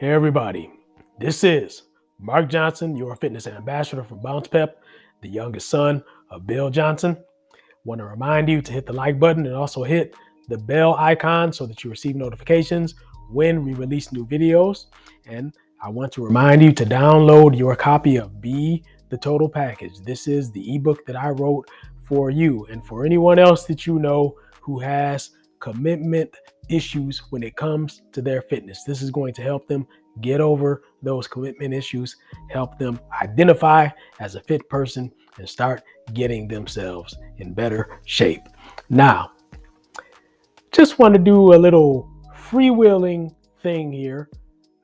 Hey everybody, this is Mark Johnson, your fitness ambassador for Bounce Pep, the youngest son of Bill Johnson. Want to remind you to hit the like button and also hit the bell icon so that you receive notifications when we release new videos. And I want to remind you to download your copy of Be the Total Package. This is the ebook that I wrote for you and for anyone else that you know who has commitment issues when it comes to their fitness. This is going to help them get over those commitment issues, help them identify as a fit person, and start getting themselves in better shape. Now, just want to do a little freewheeling thing here.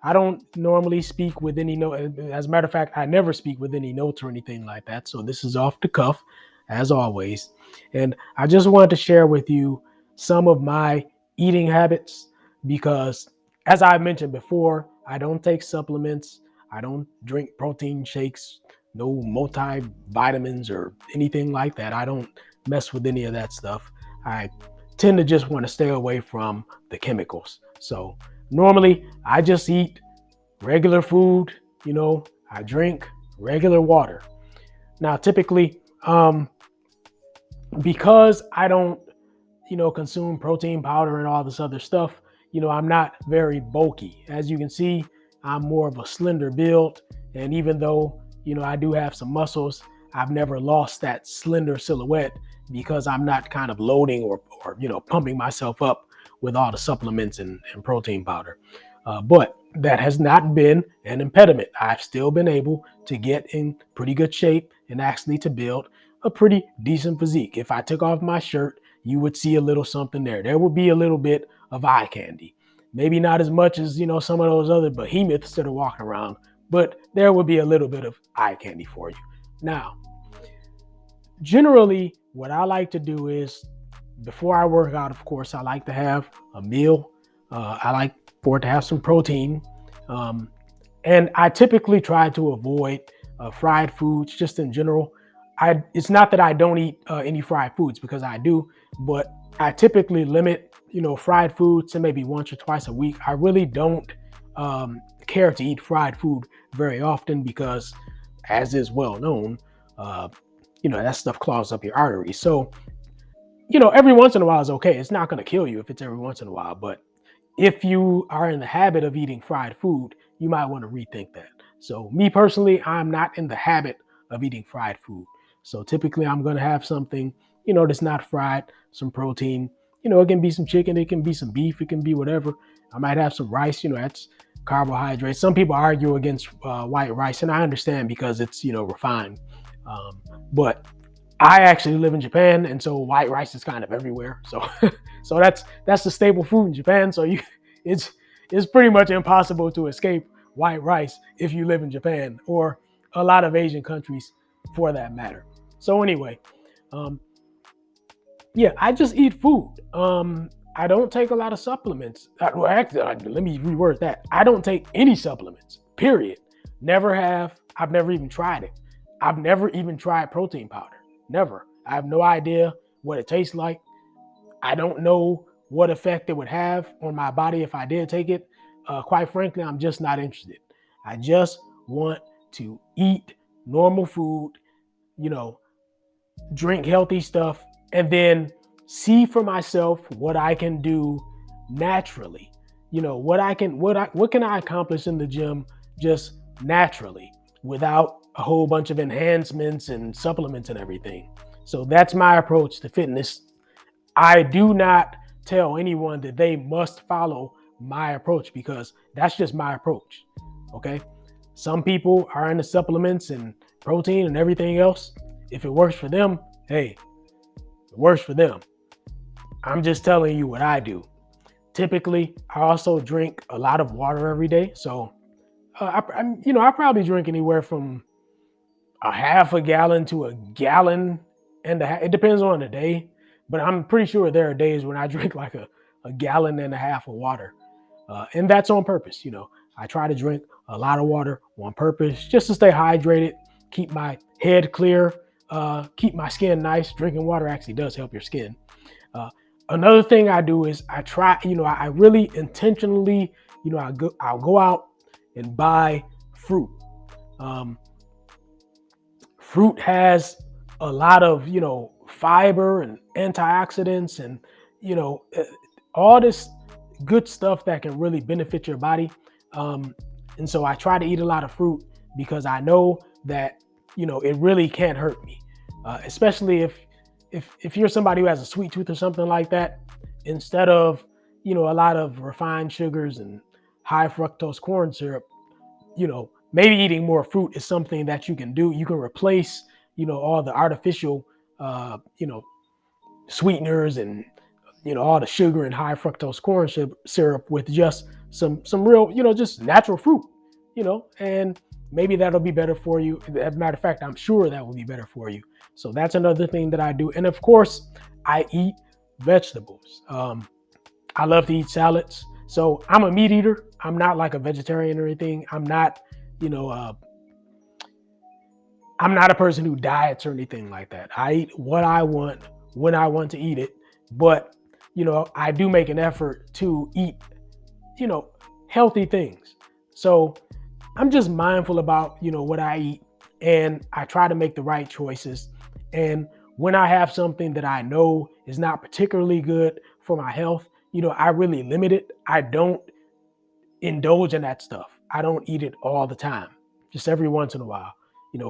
I don't normally speak with any note. As a matter of fact, I never speak with any notes or anything like that. So this is off the cuff, as always. And I just wanted to share with you some of my eating habits because, as I mentioned before, I don't take supplements. I don't drink protein shakes, no multivitamins or anything like that. I don't mess with any of that stuff. I tend to just want to stay away from the chemicals. So normally, I just eat regular food, I drink regular water. Now, typically, because I don't, consume protein powder and all this other stuff, I'm not very bulky. As you can see, I'm more of a slender build. And even though, I do have some muscles, I've never lost that slender silhouette because I'm not kind of loading or pumping myself up with all the supplements and protein powder. But that has not been an impediment. I've still been able to get in pretty good shape and actually to build a pretty decent physique. If I took off my shirt, you would see a little something there. There would be a little bit of eye candy. Maybe not as much as, some of those other behemoths that are walking around, but there would be a little bit of eye candy for you. Now, generally, what I like to do is before I work out, of course, I like to have a meal. I like for it to have some protein. And I typically try to avoid fried foods just in general. It's not that I don't eat any fried foods because I do, but I typically limit, fried foods to maybe once or twice a week. I really don't care to eat fried food very often because, as is well known, that stuff clogs up your arteries. So, every once in a while is okay. It's not going to kill you if it's every once in a while, but if you are in the habit of eating fried food, you might want to rethink that. So me personally, I'm not in the habit of eating fried food. So typically I'm going to have something, that's not fried, some protein. It can be some chicken, it can be some beef, it can be whatever. I might have some rice, that's carbohydrates. Some people argue against white rice, and I understand because it's, refined. But I actually live in Japan, and so white rice is kind of everywhere. So, so that's the staple food in Japan. So it's pretty much impossible to escape white rice if you live in Japan or a lot of Asian countries, for that matter. So anyway, I just eat food. I don't take a lot of supplements. Well, actually, let me reword that. I don't take any supplements. Period. Never have. I've never even tried it. I've never even tried protein powder. Never. I have no idea what it tastes like. I don't know what effect it would have on my body if I did take it. Quite frankly, I'm just not interested. I just want to eat normal food, drink healthy stuff, and then see for myself what I can do naturally. What can I accomplish in the gym just naturally without a whole bunch of enhancements and supplements and everything. So that's my approach to fitness. I do not tell anyone that they must follow my approach because that's just my approach. Okay. Some people are into supplements and protein and everything else. If it works for them, hey, it works for them. I'm just telling you what I do. Typically, I also drink a lot of water every day. So, I probably drink anywhere from a half a gallon to a gallon and a half. It depends on the day, but I'm pretty sure there are days when I drink like a gallon and a half of water. And that's on purpose. I try to drink a lot of water on purpose just to stay hydrated, keep my head clear, keep my skin nice. Drinking water actually does help your skin. Another thing I do is I try, I really intentionally, I'll go out and buy fruit. Um, Fruit has a lot of, fiber and antioxidants and, you know, uh, all this good stuff that can really benefit your body. Um, and so I try to eat a lot of fruit because I know that, it really can't hurt me, especially if you're somebody who has a sweet tooth or something like that. Instead of, a lot of refined sugars and high fructose corn syrup, maybe eating more fruit is something that you can do. You can replace, all the artificial, sweeteners and, all the sugar and high fructose corn syrup with just some real, just natural fruit, and maybe that'll be better for you. As a matter of fact, I'm sure that will be better for you. So that's another thing that I do. And of course, I eat vegetables. I love to eat salads. So I'm a meat eater. I'm not like a vegetarian or anything. I'm not, you know, uh, I'm not a person who diets or anything like that. I eat what I want when I want to eat it. But, I do make an effort to eat, you know, healthy things. So I'm just mindful about, what I eat, and I try to make the right choices. And when I have something that I know is not particularly good for my health, I really limit it. I don't indulge in that stuff. I don't eat it all the time, just every once in a while.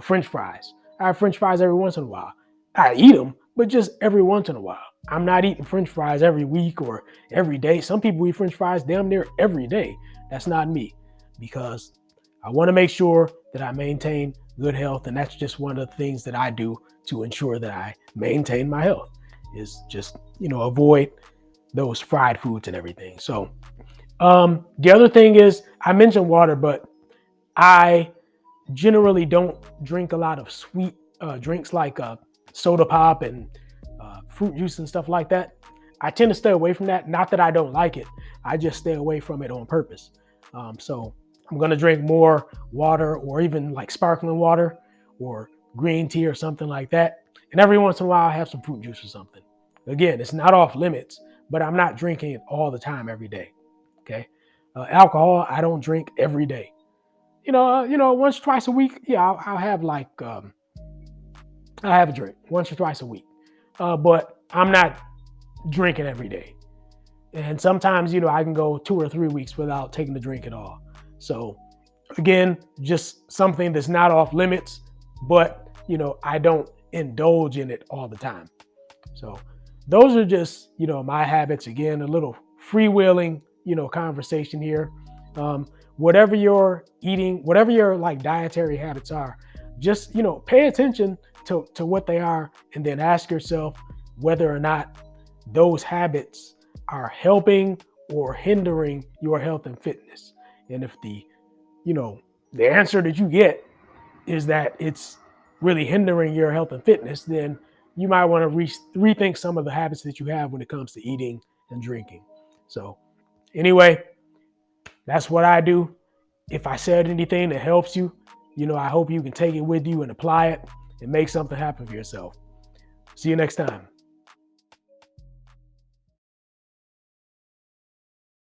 French fries. I have French fries every once in a while. I eat them, but just every once in a while. I'm not eating French fries every week or every day. Some people eat French fries damn near every day. That's not me, because I want to make sure that I maintain good health. And that's just one of the things that I do to ensure that I maintain my health, is just, avoid those fried foods and everything. So the other thing is, I mentioned water, but I generally don't drink a lot of sweet drinks like soda pop and fruit juice and stuff like that. I tend to stay away from that. Not that I don't like it, I just stay away from it on purpose. So I'm going to drink more water, or even like sparkling water or green tea or something like that. And every once in a while, I have some fruit juice or something. Again, it's not off limits, but I'm not drinking it all the time every day. Okay. Alcohol, I don't drink every day. Once or twice a week. Yeah, I'll have I have a drink once or twice a week, but I'm not drinking every day. And sometimes, I can go 2 or 3 weeks without taking a drink at all. So again, just something that's not off limits, but I don't indulge in it all the time. So those are just, my habits. Again, a little freewheeling, conversation here. Whatever you're eating, whatever your like dietary habits are, just, pay attention to what they are, and then ask yourself whether or not those habits are helping or hindering your health and fitness. And if you know, the answer that you get is that it's really hindering your health and fitness, then you might want to rethink some of the habits that you have when it comes to eating and drinking. So anyway, that's what I do. If I said anything that helps you, I hope you can take it with you and apply it and make something happen for yourself. See you next time.